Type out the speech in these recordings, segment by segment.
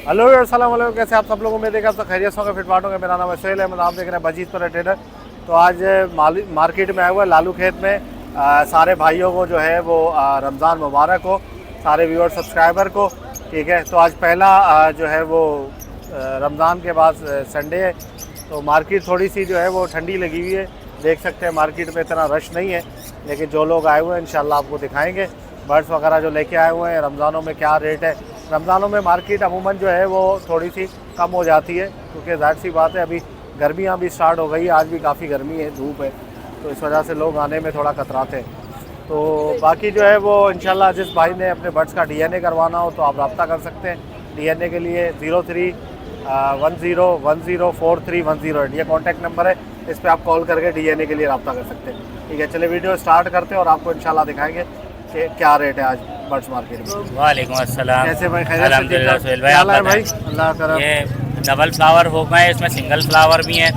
Hello अस्सलाम वालेकुम, कैसे आप सब लोगों में देखा सब खैरियत होंगे, फिटवाट होंगे। मेरा नाम है सोहेल अहमद, आप देख रहे हैं बजीज पर ट्रेडर। तो आज मार्केट में आया हुआ है लालू खेत में। सारे भाइयों को जो है वो रमज़ान मुबारक हो, सारे व्यूअर सब्सक्राइबर को। ठीक है, तो आज पहला जो है वो रमज़ान के बाद संडे है, तो मार्केट थोड़ी सी जो है वो ठंडी लगी हुई है। देख सकते हैं मार्केट में इतना रश नहीं है, लेकिन जो लोग आए हुए हैं इंशाल्लाह आपको दिखाएंगे बर्ड्स वगैरह जो लेके आए हुए हैं। रमज़ानों में क्या रेट है, रमज़ानों में मार्केट अमूमन जो है वो थोड़ी सी कम हो जाती है, क्योंकि जाहिर सी बात है अभी गर्मियाँ भी स्टार्ट हो गई है। आज भी काफ़ी गर्मी है, धूप है, तो इस वजह से लोग आने में थोड़ा कतराते हैं। तो बाकी जो है वो इंशाल्लाह जिस भाई ने अपने बर्ड्स का DNA करवाना हो तो आप रब्ता कर सकते हैं। DNA के लिए 0310104310 ये कॉन्टैक्ट नंबर है, इस पर आप कॉल करके DNA के लिए रब्ता कर सकते हैं। ठीक है, चलिए वीडियो स्टार्ट करते हैं और आपको इंशाल्लाह दिखाएंगे कि क्या रेट है आज बर्ड्स मार्केट में। वालेकुम अस्सलाम। कैसे भाई, खैरियत? अल्हम्दुलिल्लाह सोहेल भाई, क्या आप हाल है भाई? बताएं। अल्लाह करम। ये डबल फ्लावर हो गए, इसमें सिंगल फ्लावर भी है।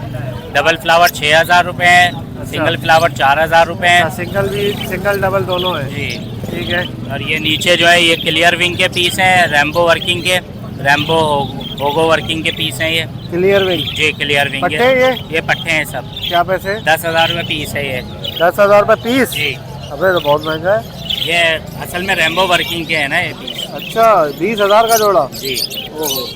डबल फ्लावर 6000 रुपये है, सिंगल फ्लावर 4000 रुपये है। सिंगल भी, सिंगल डबल दोनों है? जी ठीक है। और ये नीचे जो है ये क्लियर विंग के पीस हैं, रैम्बो वर्किंग के, रैम्बो होगो वर्किंग के पीस हैं ये। Clear wing? जी क्लियर विंग पट्टे ये पट्टे हैं सब। क्या पैसे? 10,000 रुपये पीस है ये। 10,000 रुपये पीस? जी अबे तो बहुत महंगा है। ये असल में रैम्बो वर्किंग के है ना ये पीस। अच्छा, 20,000 का जोड़ा? जी। ओहो।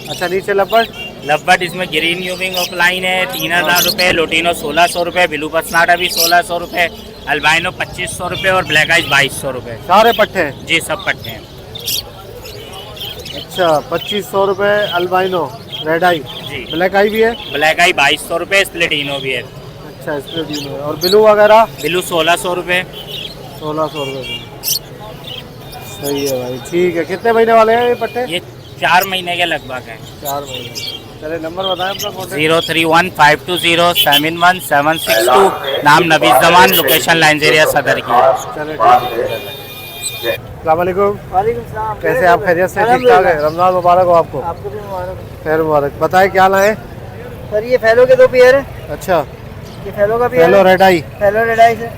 अच्छा, नीचे लपट? लबट इसमें ग्रीन यूविंग ऑफलाइन है 3000 रुपये, लोटिनो 1600 रुपये, ब्लू पसनाटा भी 1600 रुपये, अल्बाइनो 2500 रुपये और ब्लैक आइज 2200 रुपये। सारे पट्टे हैं? जी सब पट्टे हैं। अच्छा, 2500 रुपये अल्बाइनो, रेड आई। जी ब्लैक आई भी है? ब्लैक आई 2200 रुपये, स्प्लिटिनो भी है। अच्छा, स्प्लिट में। और ब्लू वगैरह? ब्लू 1600 रुपये। 1600 रुपये। सही है भाई, ठीक है। कितने महीने वाले हैं ये पट्टे? ये 4 महीने के लगभग हैं। 4 महीने। चले नंबर बताएं अपना कॉन्टैक्ट। 0315207762, नाम नबीज़ जमान, लोकेशन लाइंजेरिया सदर की। चले अस्सलाम वालेकुम। वालेकुम सलाम। कैसे आप, खैरियत से? ठीक ठाक है। रमज़ान मुबारक हो आपको। आपको भी मुबारक। खैर मुबारक। बताएं क्या लाए? सर ये फैलो के 2 पेयर है। अच्छा, ये फैलो का पेयर हेलो है। रेड आई। फैलो रेड आई से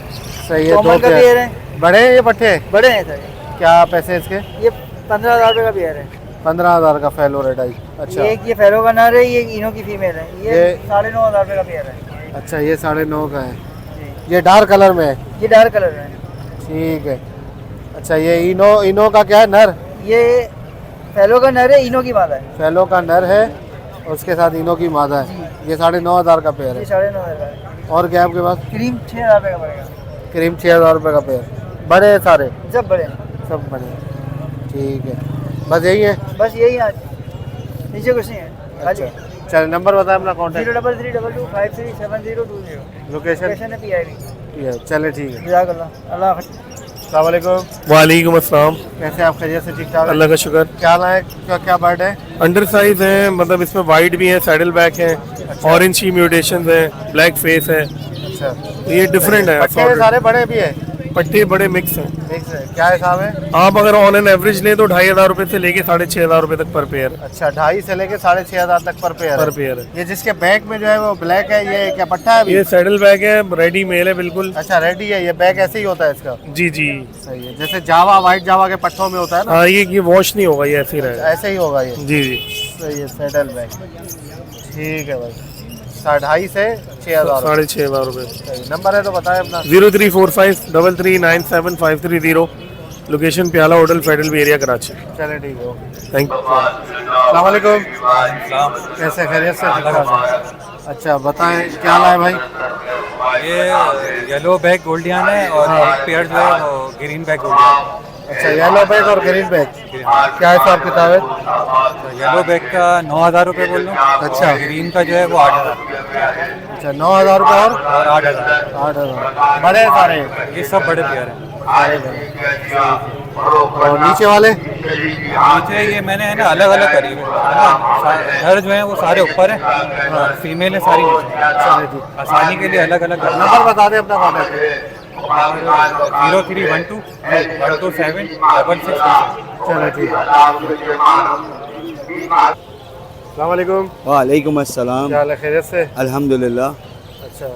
सही है। कॉमन 2 का पेयर पेयर है। बड़े हैं ये पट्टे? बड़े हैं सर। क्या पैसे इसके? ये 15,000 रुपये का पेयर है। 15,000 का फैलो रेड आई। अच्छा, ये फैलो का नर है, ये इनो की फीमेल है। ये ये 9,500 रुपये का पेयर है। अच्छा, ये 9.5 का है। जी, ये डार्क कलर में है? ये डार्क कलर है। ठीक है। अच्छा, ये इनो का क्या है, नर? ये फैलो का नर है, इनो की मादा है। फैलो का नर है और उसके साथ इनो की मादा है। ये 9,500 का पेयर ये है। 9,500 का है। और क्या आपके पास? क्रीम 6,000 रुपये का पड़ेगा। क्रीम 6,000 रुपये का पेयर। बड़े हैं सारे? सब बड़े हैं। सब बड़े हैं। ठीक है, बस यही है? बस यही आज, नीचे कुछ नहीं है। अच्छा, चलिए नंबर बताएं अपना कॉन्टैक्ट। 0332537020। लोकेशन? लोकेशन है PIV। चले ठीक है। जज़ाकल्लाह। अल्लाह हाफ़िज़। अस्सलाम वालेकुम। वालेकुम अस्सलाम। कैसे आप, खैरियत से? ठीक ठाक है। अल्लाह का शुक्र। क्या लाए, क्या बर्ड है? अंडर साइज है, मतलब इसमें वाइट भी है, सैडल बैक है, ऑरेंज की म्यूटेशन है, ब्लैक फेस है, अच्छा, ये डिफरेंट है। पट्टे में सारे बड़े भी है? पट्टे बड़े मिक्स हैं। मिक्स है। क्या हिसाब है? आप अगर ऑन एन एवरेज लें तो 2,500 रुपये से लेके 6,500 रुपये तक पर पेयर। अच्छा, 2.5 से लेके 6,500 तक पर पेयर पर है। पेयर है। ये जिसके बैक में जो है वो ब्लैक है, ये क्या पट्टा है अभी? ये सैडल बैक है, रेडी मेल है बिल्कुल। अच्छा, रेडी है। ये बैक ऐसे ही होता है इसका? जी जी। सही है, जैसे जावा, व्हाइट जावा के पट्टों में होता है ना, हाँ, ये वॉश नहीं होगा, ये ऐसे ही रहेगा। ऐसे ही होगा ये? जी जी। सही है, सेटल बैक। ठीक है भाई, 2.5 से 6,000। 6,500 रुपये। नंबर है तो बताएं अपना। 0345339530, location Pyala hotel, federal B area, Karachi. चले ठीक है, ओके। Thank you. अस्सलाम वालेकुम। कैसे, खैरियत से? ठीक ठाक है। अच्छा, बताएं क्या लाए भाई? ये येलो बैक गोल्डियन है और एक पेयर जो है वो ग्रीन बैक गोल्डियन। अच्छा, येलो बैग और ग्रीन बैग, क्या हिसाब किताब है? येलो बैक का 9,000 रुपये बोल लो। अच्छा। ग्रीन का जो है वो 8,000 अच्छा, 9,000 रुपये और और 8,000। 8,000। बड़े हैं सारे? ये सब बड़े पेयर हैं। सारे बड़े। और नीचे वाले? नीचे ये मैंने है ना अलग अलग करी हुई है ना, नर जो है वो सारे ऊपर है और फीमेल है सारी नीचे। चले ठीक। आसानी के लिए अलग अलग नंबर बता दें अपना कॉन्टैक्ट। 0312127166। चलो ठीक है। अस्सलाम वालेकुम। वालेकुम अस्सलाम। क्या हाल है, खैरियत से? अल्हम्दुलिल्लाह। अच्छा,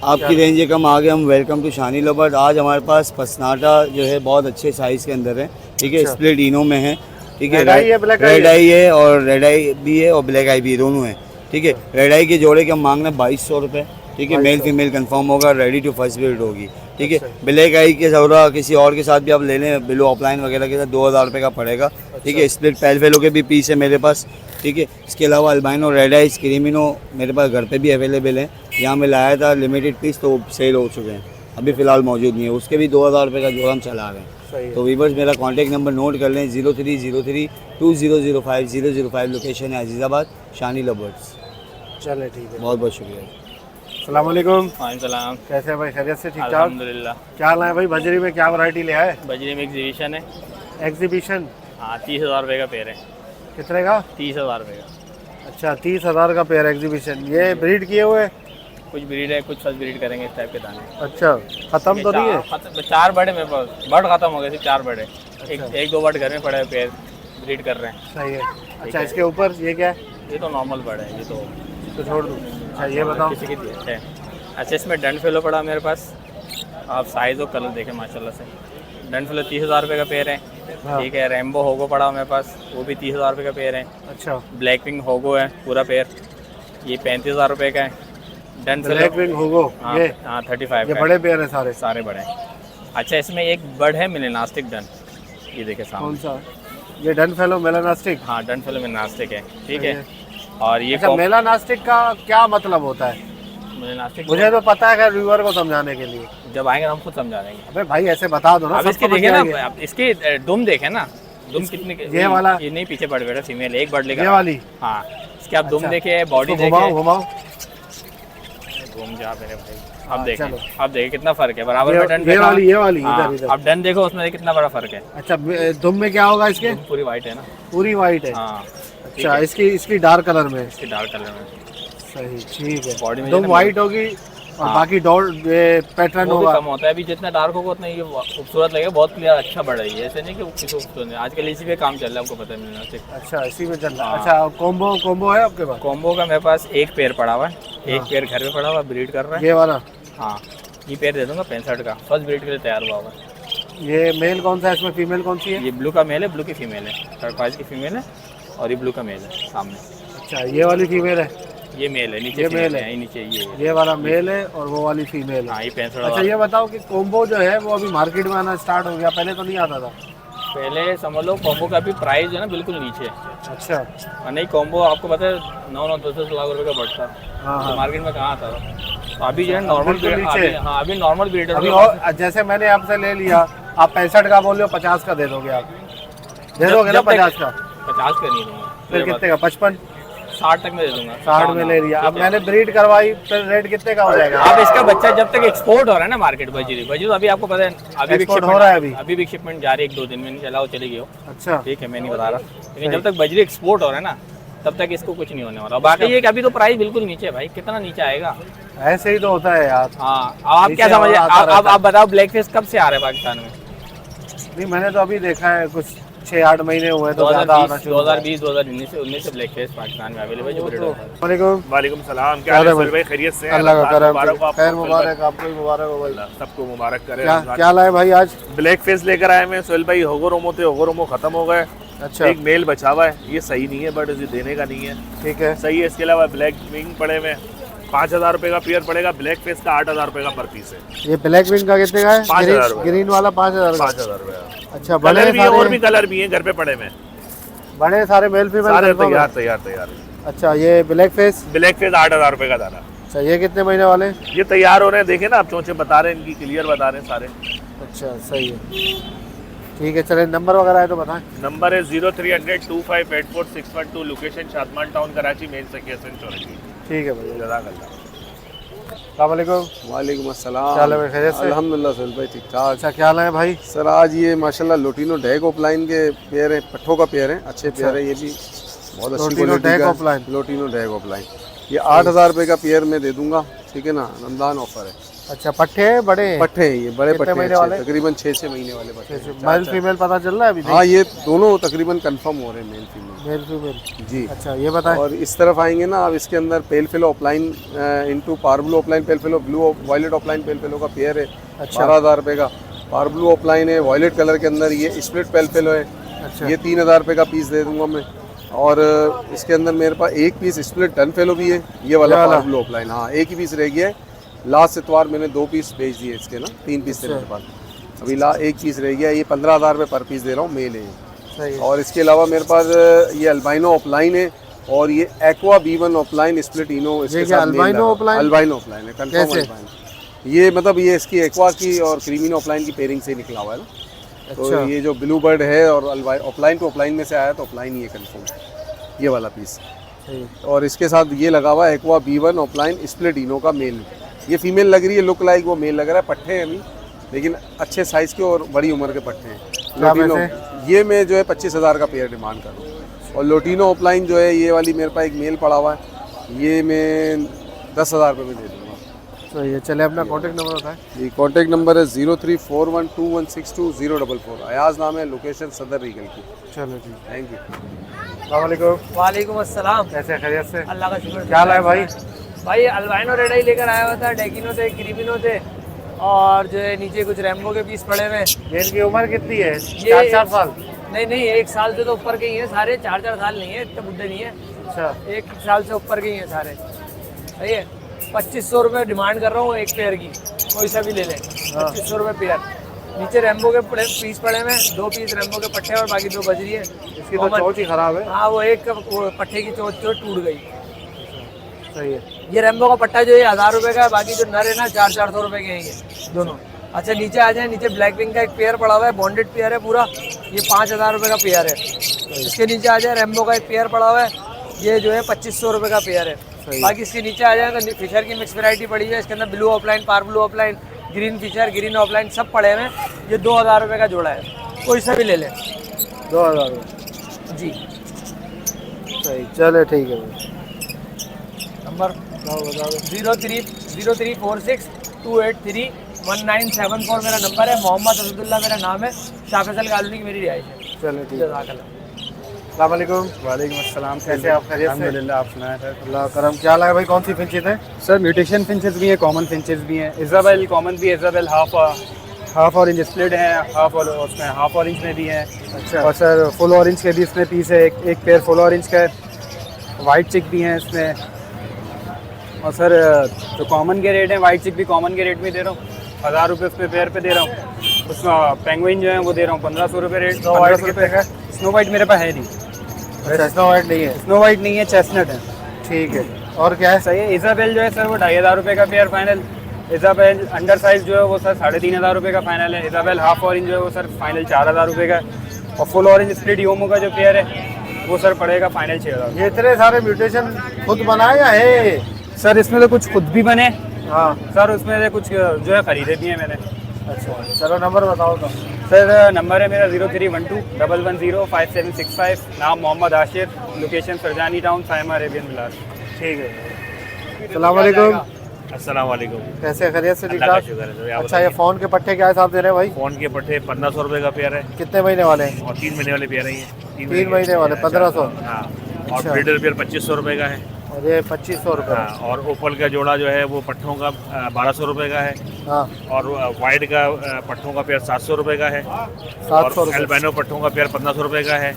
आपकी रेंज कम आ गए हम। वेलकम टू शानी लोबर्ट। आज हमारे पास पसनाटा जो है बहुत अच्छे साइज़ के अंदर है, ठीक है। अच्छा। स्प्लिट इनो में है, ठीक है। Red eye है, black eye रेड है? आई है और रेड आई भी है और ब्लैक आई भी है, दोनों है। ठीक है। रेड आई के जोड़े के हम मांग रहे हैं 2200 रुपये। ठीक है। मेल फीमेल कंफर्म होगा, रेडी टू फर्स्ट ब्रीड होगी। ठीक है। ब्लैक आई के सौदा किसी और के साथ भी आप ले लें, बिलो ऑफलाइन वगैरह के साथ 2000 रुपये का पड़ेगा। ठीक है। स्प्लिट पेलफेलो के भी पीस है मेरे पास। ठीक है। इसके अलावा अल्बाइनो, रेड आई, क्रीमिनो मेरे पास घर पे भी अवेलेबल है। यहाँ मैं लाया था लिमिटेड पीस, तो सेल हो चुके हैं, अभी फ़िलहाल मौजूद नहीं है। उसके भी 2000 रुपये का जोड़ा हम चला रहे हैं। तो वीवर्स मेरा कॉन्टैक्ट नंबर नोट कर लें, 03032005 लोकेशन है अजीज़ाबाद, शानी लवर्स। चले ठीक है, बहुत बहुत शुक्रिया। अस्सलाम वालेकुम। सलाम। कैसे हैं भाई, खैरियत से? ठीक ठाक। अल्हम्दुलिल्लाह। क्या लाए भाई बजरी में, क्या वैरायटी ले आए? बजरी में एग्जीबिशन है। एग्जीबिशन? हाँ 30,000 रुपये का पेयर है। कितने का? 30,000 रुपये का। अच्छा 30,000 का पेयर एग्जीबिशन। ये ब्रीड किए हुए? कुछ ब्रीड है, कुछ फर्स्ट ब्रीड करेंगे इस टाइप के दाने। अच्छा, ख़त्म तो नहीं है? चार बड़े मेरे पास, बर्ड खत्म हो गए थे, 4 बड़े। एक दो बर्ड घर में पड़े हुए पेयर ब्रीड कर रहे हैं। सही है। अच्छा इसके ऊपर ये क्या है? ये तो नॉर्मल बर्ड है, ये तो छोड़ दूँ। अच्छा ये बताओ। किसी की दी है। अच्छा इसमें डन फेलो पड़ा मेरे पास, आप साइज़ और कलर देखें माशाल्लाह से। डन फेलो 30,000 रुपये का पेयर है। ठीक है। रेम्बो होगो पड़ा मेरे पास, वो भी 30,000 रुपये का पेयर है। अच्छा ब्लैक विंग होगो है पूरा पेयर, ये 35,000 रुपये का है। डन ब्लैक विंग होगो ये? हाँ 35 ये का बड़े पेयर है सारे? सारे बड़े हैं। अच्छा इसमें एक बर्ड है मिलेनास्टिक डन, ये देखे कौन सामने। सा? ये डन फेलो मेलानास्टिक? हाँ डन फेलो मिलेनास्टिक है। ठीक है। और ये अच्छा मेलानास्टिक का क्या मतलब होता है? मिलेनास्टिक मुझे तो पता है, खैर व्यूअर को समझाने के लिए। जब आएंगे हम खुद समझा देंगे। अबे भाई ऐसे बता दो ना, अब सब इसके समझ देखे ना, जाएंगे। अब इसके दुम देखे ना, दुम कितने ये वाला? ये नहीं, पीछे पड़ बैठा फीमेल, एक बर्ड लेकर। ये वाली? हाँ इसके आप दुम अच्छा। देखे, बॉडी इसको घुमाओ देखे। घुमाओ। घूम जा मेरे भाई। हाँ, अब देखें, चलो। अब देखें कितना फर्क है, बराबर में डन ये देखा। वाली हाँ, इधर इधर। अब डन देखो उसमें कितना बड़ा फर्क है। अच्छा दुम में क्या होगा इसके? दुम पूरी वाइट है ना। पूरी वाइट है? हाँ अच्छा इसकी डार्क कलर में है? इसके डार्क कलर में। सही, ठीक है। बॉडी में दुम जैसे- वाइट होगी और हाँ। बाकी डॉट पैटर्न वो भी होगा। कम होता है, अभी जितना डार्क होगा उतना ये खूबसूरत लगेगा, बहुत क्लियर अच्छा बढ़ा है। ऐसे नहीं कि वो किसी खूबसूरत नहीं, आजकल इसी पे काम चल रहा है, आपको पता है मिलना। अच्छा इसी में चल रहा है। हाँ। अच्छा कॉम्बो है आपके पास? कॉम्बो का मेरे पास एक पेयर पड़ा हुआ है, एक पेयर घर में पड़ा हुआ, ब्रीड कर रहा है। ये वाला? हाँ ये पेयर दे दूंगा 65 का, फर्स्ट ब्रीड के लिए तैयार हुआ हुआ। ये मेल कौन सा है इसमें, फीमेल कौन सी है? ये ब्लू का मेल है, ब्लू की फीमेल है, 35 की फीमेल है, और ये ब्लू का मेल है सामने। अच्छा ये वाली फीमेल है? ये मेल है, नीचे ये फीमेल मेल है? है, नीचे ये है। ये वाला मेल है और वो वाली फीमेल है? हाँ ये 65 अच्छा ये बताओ कि कॉम्बो जो है वो अभी मार्केट में आना स्टार्ट हो गया, पहले तो नहीं आता था? पहले समझ लो कॉम्बो का भी प्राइस जो है ना बिल्कुल नीचे है। अच्छा और नहीं कॉम्बो आपको पता है 9-9 10-10 लाख रुपए का बढ़ता, हाँ तो मार्केट में कहाँ आता था। तो अभी जो है नॉर्मल बिल्कुल नीचे। हाँ अभी नॉर्मल ब्रीडर अभी और जैसे मैंने आपसे ले लिया, आप 65 का बोल रहे हो, 50 का दे दोगे आप? दे दोगे ना 50 का? 50 का नहीं दूंगा, फिर कितने का? 55? 60 तक में दे दूंगा। 60 में ले लिया। अब मैंने ब्रीड करवाई, फिर रेट कितने का हो जाएगा? अब इसका बच्चा जब तक एक्सपोर्ट हो रहा है ना मार्केट, बजरी तो अभी आपको पता है अभी भी Export हो रहा है अभी भी शिपमेंट जा रही है, 1-2 दिन में नहीं चला, वो चली गई हो। अच्छा ठीक है मैं नहीं बता रहा, लेकिन जब तक बजरी एक्सपोर्ट हो रहा है ना तब तक इसको कुछ नहीं होने वाला। बाकी ये कि अभी तो प्राइस बिल्कुल नीचे है भाई, कितना नीचे आएगा। ऐसे ही तो होता है यार। हाँ अब आप क्या नीचे समझे, आता रहता है। आप बताओ ब्लैक फेस कब से आ रहा है पाकिस्तान में? नहीं मैंने तो अभी देखा है, कुछ 6-8 महीने हुए तो ज़्यादा आना शुरू हुआ। 2020 2019 से ब्लैक फेस पाकिस्तान में अवेलेबल जो ब्रीड होता है। वालेकुम। वालेकुम सलाम, क्या क्या हाल है हाल है सुहेल भाई? खैरियत से हैं? अल्लाह का करम, मुबारक हो आपको, खैर सुहेल मुबारक, आपको भी मुबारक हो भाई। भाई। सबको मुबारक करे। क्या लाए भाई आज? ब्लैक फेस लेकर आए मैं सुहेल भाई, होगोरोमो थे, होगोरोमो खत्म हो गए। अच्छा एक मेल बचा हुआ है, ये सही नहीं है बट इसे देने का नहीं है, ठीक है। सही है। इसके अलावा ब्लैक विंग पड़े में 5000 रुपये का पेयर पड़ेगा, ब्लैक फेस का 8000 रुपये का पर पीस है। ये ब्लैक विंग का कितने का है? 5000 रुपये। ग्रीन वाला 5000 का? 5000 रुपये। अच्छा बड़े कलर भी है और भी सारे, कलर भी है घर पे पड़े में, बड़े सारे मेल फीमेल सारे confirm है? तैयार। अच्छा ये ब्लैक फेस? ब्लैक फेस 8000 रुपये का दाना। अच्छा ये कितने महीने वाले? ये तैयार हो रहे हैं, देखे ना आप, चोंचे बता रहे हैं इनकी, क्लियर बता रहे हैं सारे। अच्छा सही है, ठीक है। चले नंबर वगैरह है तो बताएं। नंबर है 0300258461 location Shadman town Karachi, main section चौरासी। ठीक है भाई। जज़ाकल्लाह। वालेकुम। वालेकुम अस्सलाम। क्या हाल है भाई, खैरियत से? अल्हम्दुलिल्लाह सुहेल भाई ठीक ठाक। अच्छा क्या लाए भाई? सर आज ये माशाल्लाह लोटिनो डैग ऑफलाइन के पेयर हैं, पट्ठों का पेयर है, अच्छे पेयर है ये भी, बहुत अच्छी लोटिनो क्वालिटी डैग का ऑफलाइन? Lutino डैग offline. ये 8000 रुपये का पेयर में दे दूंगा, ठीक है ना, रमजान ऑफर है। अच्छा पट्टे हैं बड़े हैं? पट्ठे हैं ये, बड़े कितने पट्टे महीने हैं, वाले? तकरीबन 6 महीने वाले पट्टे हैं। मेल फीमेल पता चल रहा है अभी? हाँ ये दोनों तकरीबन कंफर्म हो रहे हैं, मेल फीमेल। मेल फीमेल जी। अच्छा ये बताएं। और इस तरफ आएंगे ना अब, इसके अंदर पेल फेलो ऑफलाइन इनटू पारब्लू offline pale fellow, blue violet offline pale fellow का पेयर है, अच्छा। 12,000 रुपये का। पारब्लू ऑफलाइन है, वायलेट कलर के अंदर ये स्प्लिट पेल फेलो है, अच्छा। ये 3000 रुपये का पीस दे दूंगा मैं। और इसके अंदर मेरे पास एक पीस स्प्लिट डन फेलो भी है, ये वाला पार्बलो ऑफलाइन। हाँ, एक ही पीस रह गया है। लास्ट इतवार मैंने 2 पीस बेच दिए इसके ना, 3 पीस थे मेरे पास, अभी एक पीस रह गया। ये 15,000 रुपये पर पीस दे रहा हूँ, मेल है ये। और इसके अलावा मेरे पास ये अल्बाइनो ऑफलाइन है और ये एक्वा B1 ऑफलाइन स्प्लिट इनो। अल्बाइनो ऑफलाइन है, कंफर्म अल्बाइनो। ये मतलब ये इसकी एक्वा की और क्रीमिनो ऑफलाइन की पेयरिंग से निकला हुआ है ना। तो ये जो ब्लू बर्ड है और ऑफलाइन टू ऑफलाइन में से आया तो ऑफलाइन ही है कंफर्म, ये वाला पीस। और इसके साथ ये लगा हुआ है एक्वा B1 ऑफलाइन स्प्लिट इनो का मेल। ये फीमेल लग रही है, लुक लाइक वो मेल लग रहा है। पट्टे हैं अभी, लेकिन अच्छे साइज़ के और बड़ी उम्र के पट्टे हैं। लोटिनो ये मैं जो है 25,000 का पेयर डिमांड कर रहा हूँ। और लोटिनो ऑफलाइन जो है ये वाली मेरे पास एक मेल पड़ा हुआ है, ये मैं 10,000 रुपये में दे दूँगा। तो ये चले अपना कॉन्टेक्ट नंबर बताएं। जी, कॉन्टेक्ट नंबर है 034121620044। अयाज नाम है, लोकेशन सदर रीगल की। चलो जी, थैंक यू। अस्सलाम वालेकुम। वालेकुम अस्सलाम। कैसे खैरियत से? अल्लाह का शुक्र। क्या हाल है भाई? भाई अल्बाइनो रेड आई लेकर आया हुआ था, डेकिनो थे, क्रीमिनो थे और जो है नीचे कुछ रैम्बो के पीस पड़े हुए। ये इनकी उम्र कितनी है? ये 4 साल? नहीं, 1 साल से तो ऊपर के ही हैं सारे। 4 साल नहीं है, इतने बुढ़े नहीं है। अच्छा, 1 साल से ऊपर के ही हैं सारे। सही है। 2500 रुपये डिमांड कर रहा हूँ एक पेयर की, कोई सा भी ले लें। 2500 रुपये पेयर। नीचे रैम्बो के पीस पड़े हुए, 2 पीस रैम्बो के पट्टे और बाकी 2 बज रही है। इसकी तो चोंच ही खराब है। हाँ, वो एक पट्टे की चोंच टूट गई। सही है। ये रैम्बो का पट्टा जो है 1000 रुपये का है, बाकी जो नर है ना 400 रुपये के हैं ये दोनों। अच्छा, नीचे आ जाए। नीचे ब्लैक विंग का एक पेयर पड़ा हुआ है, बॉन्डेड पेयर है पूरा, ये 5000 रुपये का पेयर है। इसके नीचे आ जाए, रैम्बो का एक पेयर पड़ा हुआ है, ये जो है 2500 रुपये का पेयर है। बाकी इसके नीचे आ जाए तो फिशर की मिक्स वैरायटी पड़ी है, इसके अंदर ब्लू ऑफलाइन, पार blue offline, green fisher, green offline सब पड़े हुए हैं। ये 2000 रुपये का जोड़ा है, कोई सा भी ले लें। 2000 जी, सही। चले ठीक है भाई। नंबर 0346283197 मेरा नंबर है। मोहम्मद असदुल्ला मेरा नाम है। शाह फैसल कॉलोनी की मेरी रिहाइश है। चलो ठीक है। जज़ाकल्लाह। अस्सलाम वालेकुम। वालेकुम अस्सलाम। कैसे आप? खैरियत से? अल्हम्दुलिल्लाह, आप सुनाए सर? अल्लाह करम। क्या लगा भाई, कौन सी फिंचेस है? सर म्यूटेशन फिंचेस भी हैं, कॉमन फिंचेस भी हैं। इज़ाबेल कॉमन भी है, इज़ाबेल हाफ ऑरेंज स्प्लिट है, उसमें हाफ ऑरेंज में भी है। अच्छा। और सर फुल ऑरेंज के भी इसमें पीस है, एक पेयर फुल ऑरेंज का है। वाइट चिक भी हैं इसमें। और सर जो कॉमन के रेट हैं, वाइट चिक भी कॉमन के रेट में दे रहा हूँ, 1000 रुपये उसमें पेयर पे दे रहा हूँ। उसमें पेंगुइन जो है वो दे रहा हूँ 1500 रुपये रेट। स्नो वाइट कितने का? स्नो वाइट मेरे पास है नहीं। अच्छा, स्नो वाइट नहीं है? स्नो वाइट नहीं है, चेस्टनट है। ठीक है। और क्या है? सही है। इज़ाबेल जो है सर वो 2500 रुपये का pair final. Isabel under size जो है वो सर 3500 रुपये का फाइनल है। इज़ाबेल हाफ ऑरेंज जो है वो सर फाइनल 4000 रुपये का है। और फुल ऑरेंज स्प्लिट योमो का जो पेयर है वो सर पड़ेगा फाइनल 6000। ये इतने सारे म्यूटेशन खुद बनाए या है? सर इसमें तो कुछ खुद भी बने। हाँ सर उसमें से कुछ जो है ख़रीदे भी हैं मैंने। अच्छा, चलो नंबर बताओ तो। सर नंबर है मेरा 0312110565। नाम Mohammad Ashir, location Farzani town, Saima Arabian villas. ठीक है। अस्सलाम वालेकुम। अस्सलाम वालेकुम। कैसे खैरियत से? ठीक अल्लाह का ठाक। शुक्र है सर। आप अच्छा, ये फ़ोन के पट्टे क्या हिसाब दे रहे हैं भाई? फ़ोन के पट्टे 1500 रुपये का पेयर है कितने महीने वाले हैं? और 3 महीने वाले पेयर है ये। 3 महीने वाले 1500। हाँ। और अच्छा। ब्रीडर पेयर 2500 रुपये का है। और ये 2500 रुपये। हाँ। और ओपल का जोड़ा जो है वो पट्ठों का 1200 रुपये का है। हाँ, और वाइट का पट्ठों का पेयर 700 रुपये का है। 700 और रुपये। एल्बानो पट्ठों का पेयर 1500 रुपये का है।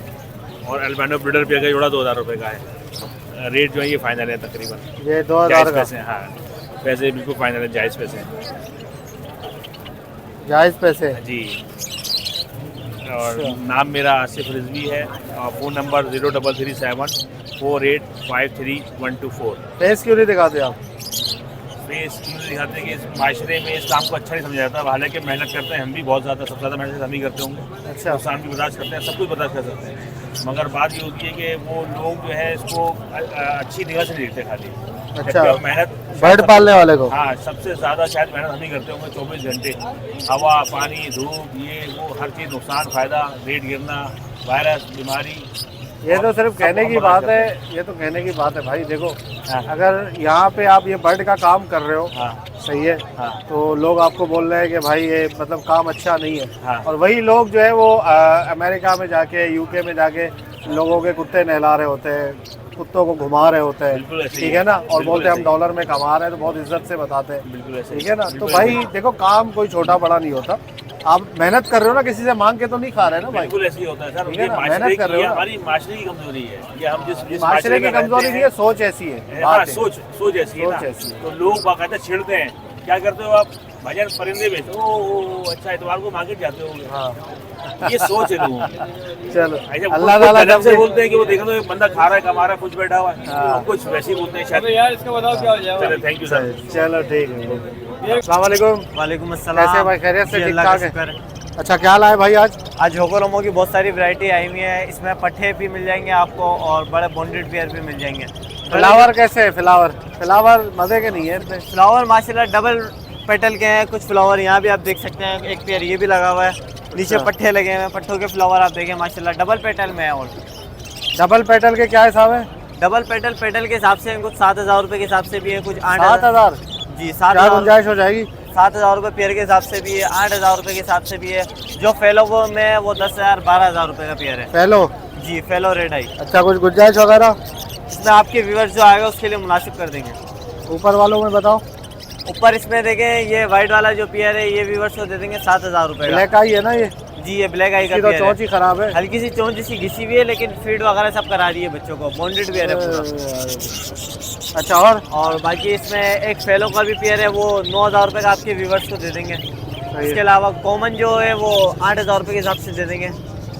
और एल्बानो ब्रीडर पेयर का जोड़ा 2000 रुपये का है। रेट जो है ये फाइनल है तकरीबन। ये 2000 जायज़ का? पैसे। हाँ, पैसे बिल्कुल फाइनल है, जायज़ पैसे हैं जायज़ पैसे? जी। और नाम मेरा आसिफ रिजवी है और फ़ोन नंबर 03774853 फेस क्यों नहीं दिखाते आप? फेस क्यों नहीं दिखाते कि इस माशरे में इस काम को अच्छा नहीं समझा जाता। हालांकि मेहनत करते हैं हम भी बहुत ज़्यादा, सबसे ज़्यादा मेहनत हम ही करते होंगे। अच्छा। नुकसान भी बर्दाश्त करते हैं, सब कुछ बर्दाश्त कर सकते हैं, मगर बात ये होती है कि वो लोग जो है इसको अच्छी निगाह से नहीं देखते खाली। अच्छा। मेहनत बर्ड पालने वाले को? हाँ, सबसे ज़्यादा शायद मेहनत हम ही करते होंगे 24 घंटे। हवा, पानी, धूप, ये वो हर चीज़, नुकसान, फ़ायदा, रेट गिरना, वायरस, बीमारी। ये तो सिर्फ कहने की बात है, ये तो कहने की बात है भाई। देखो, अगर यहाँ पे आप ये बर्ड का काम कर रहे हो, हाँ। सही है, हाँ। तो लोग आपको बोल रहे हैं कि भाई ये मतलब काम अच्छा नहीं है। हाँ। और वही लोग जो है वो अमेरिका में जाके, यूके में जाके लोगों के कुत्ते नहला रहे होते हैं, कुत्तों को घुमा रहे होते बिल्कुल हैं, ऐसे ही ठीक है ना, और बिल्कुल बोलते हैं हम ऐसे ही। डॉलर में कमा रहे हैं, तो बहुत इज्जत से बताते हैं, बिल्कुल ऐसे ठीक है ना। तो बिल्कुल भाई ऐसे। देखो, काम कोई छोटा बड़ा नहीं होता, आप मेहनत कर रहे हो ना, किसी से मांग के तो नहीं खा रहे ना भाई। बिल्कुल ऐसे ही होता है सर। ठीक है ये ना, माशरे मेहनत कर रहे की, हो ना। हमारी माशरे की कमजोरी है कि हम जिस माशरे की में रहते कमजोरी नहीं है, सोच ऐसी है, हाँ, बात है। सोच ऐसी है सोच ना। ऐसी है। तो लोग बाकायदा छिड़ते हैं। क्या करते हो आप? भाईजान परिंदे बेचो, ओ अच्छा इतवार को मार्केट जाते हो। हाँ ये सोच है लोगों की। चलो, ऐसे अल्लाह कुछ ताला गलत से जब बोलते हैं कि वो देखो तो एक बंदा खा रहा है, कमा रहा है, कुछ बैठा हुआ है। हाँ। कुछ वैसे ही बोलते हैं शायद। यार इसका बताओ क्या हो जाएगा। चलो थैंक यू सर। चलो ठीक है। अस्सलाम वालेकुम। वालेकुम अस्सलाम। कैसे भाई, खैरियत से, जी, ठीक अल्लाह का ठाक है? शुक्र है। अच्छा, क्या लाए भाई आज? आज होकोरोमो की बहुत सारी वैरायटी आई हुई है। इसमें पट्टे भी मिल जाएंगे आपको और बड़े बॉन्डेड पेयर भी मिल जाएंगे। फ्लावर कैसे है? फ्लावर मजे के नहीं है इतने। फ्लावर माशाल्लाह डबल पेटल के हैं। कुछ फ्लावर यहाँ भी आप देख सकते हैं, एक पेयर ये भी लगा हुआ है, नीचे अच्छा। पट्टे लगे हैं, पट्टों के फ्लावर आप देखें माशाल्लाह डबल पेटल में है। और डबल पेटल के क्या हिसाब है? डबल पेटल के हिसाब से कुछ 7,000 रुपये के हिसाब से भी है, कुछ 7,000? जी क्या 7,000 गुंजाइश हो जाएगी? 7,000 रुपये पेयर के हिसाब से भी है, 8,000 रुपये के हिसाब से भी है। जो फेलो वो में है वो 10,000 12,000 रुपये का पेयर है। फेलो? जी फेलो रेड आई। अच्छा, कुछ गुंजाइश वगैरह? इसमें आपके व्यूअर्स जो आएगा उसके लिए मुनासिब कर देंगे। ऊपर वालों में बताओ। ऊपर इसमें देखें ये वाइट वाला जो पेयर है ये व्यूअर्स को दे देंगे 7,000 रुपये का। ब्लैक आई है ना ये? जी ये ब्लैक आई का इसकी तो पेयर चोंच है। ही खराब है। हल्की सी चोंच जैसी घिसी हुई है, लेकिन फीड वगैरह सब करा रही है बच्चों को। बॉन्डेड पेयर है पूरा। अच्छा, और बाकी इसमें एक फेलो का भी पेयर है, वो 9,000 रुपये का आपके व्यूअर्स को दे देंगे। है। इसके अलावा कॉमन जो है वो 8,000 रुपये के हिसाब से दे देंगे।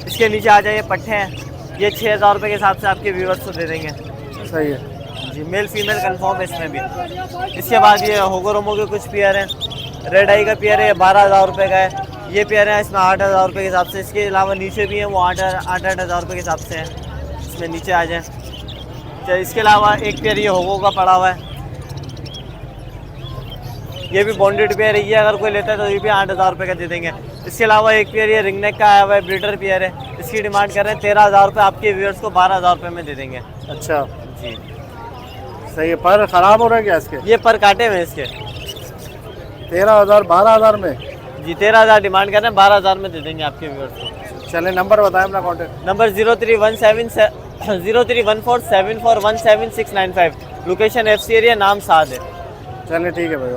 इसके नीचे आ जाइए पट्टे हैं, ये 6,000 रुपये के हिसाब से आपके व्यूअर्स को दे देंगे। सही है। जी मेल फीमेल कंफर्म है इसमें भी। इसके बाद ये होगोरोमो के कुछ पेयर हैं। रेड आई का पेयर है 12,000 रुपये का है। ये पेयर है इसमें 8,000 रुपये के हिसाब से। इसके अलावा नीचे भी हैं वो 8,000 रुपये के हिसाब से है। इसमें नीचे आ जाए। तो इसके अलावा एक पेयर ये होगो का पड़ा हुआ है, ये भी बॉन्डेड पेयर है। ये अगर कोई लेता है तो ये भी 8,000 रुपये का दे देंगे। इसके अलावा एक पेयर ये रिंगनेक का आया हुआ है, ब्रीडर पेयर है। इसकी डिमांड कर रहे हैं 13,000 रुपये, आपके व्यूअर्स को 12,000 रुपये में दे देंगे। अच्छा, जी सही है। पर खराब हो रहा है क्या इसके? ये पर काटे हुए हैं इसके। 13,000 12,000 में? जी 13,000 डिमांड कर रहे हैं, 12,000 में दे देंगे आपके व्यूअर्स को। चले, नंबर बताएं अपना contact. Number 0314741795। Location FC area, नाम साद है। चलिए ठीक है भाई।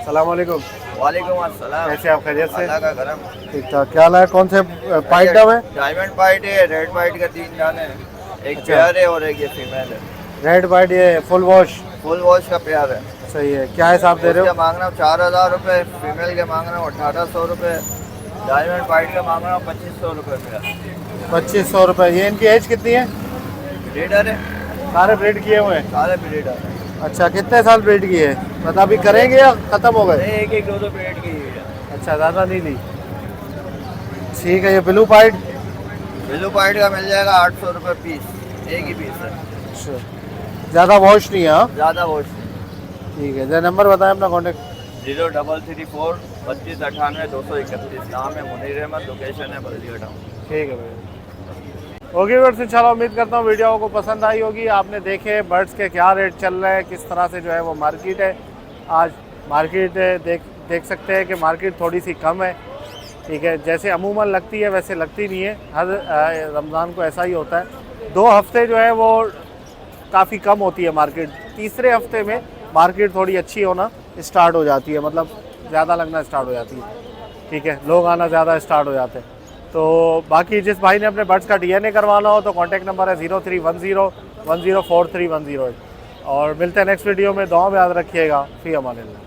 सलाम वालेकुम। वालेकुम अस्सलाम। कैसे आप, खैरियत से? अल्लाह का करम। ठीक ठाक। क्या लाए? कौन से पाइट डब है? डायमंड पाइट है, रेड पाइट का 3 दाने हैं, एक अच्छा। पेयर है और एक ये फीमेल है। रेड पाइट, ये फुल वॉश? फुल वॉश का पेयर है। सही है। क्या हिसाब दे रहे उसका हो? मांग रहा हूँ 4,000 रुपये, फीमेल के मांग रहा हूँ 1,800 रुपये, डायमंड पाइट का मांग रहा हूँ 2,500 रुपये पेयर। 2,500 रुपये। ये इनकी एज कितनी है? ब्रीडर है, सारे ब्रीड किए हुए हैं? सारे ब्रीडर है। अच्छा, कितने साल ब्रीड किए हैं? मतलब अभी करेंगे या ख़त्म हो गए? एक एक 2 ब्रीड की है। अच्छा, ज़्यादा नहीं ली। ठीक है। ये ब्लू पाइट? ब्लू पाइट का मिल जाएगा 800 रुपये पीस, एक ही पीस है, अच्छा, ज़्यादा वॉश नहीं है? हाँ, ज़्यादा वॉश। ठीक है। जरा नंबर बताएं अपना कॉन्टेक्ट। 0334 2598 231। नाम है मुनीर अहमद, लोकेशन है बल्दिया टाउन। ठीक है भैया। ओके बर्ड्स, इंशाल्लाह उम्मीद करता हूँ वीडियो को पसंद आई होगी। आपने देखे बर्ड्स के क्या रेट चल रहे हैं, किस तरह से जो है वो मार्केट है। आज मार्केट देख सकते हैं कि मार्केट थोड़ी सी कम है, ठीक है। जैसे अमूमन लगती है वैसे लगती नहीं है। हर रमज़ान को ऐसा ही होता है। 2 हफ्ते जो है वो काफ़ी कम होती है मार्केट। तीसरे हफ्ते में मार्केट थोड़ी अच्छी होना स्टार्ट हो जाती है, मतलब ज़्यादा लगना स्टार्ट हो जाती है, ठीक है। लोग आना ज़्यादा स्टार्ट हो जाते हैं। तो बाकी जिस भाई ने अपने बर्ड्स का DNA करवाना हो तो कॉन्टैक्ट नंबर है 0310104310। और मिलते हैं नेक्स्ट वीडियो में। दुआ में याद रखिएगा। फ़ी अमानिल्लाह।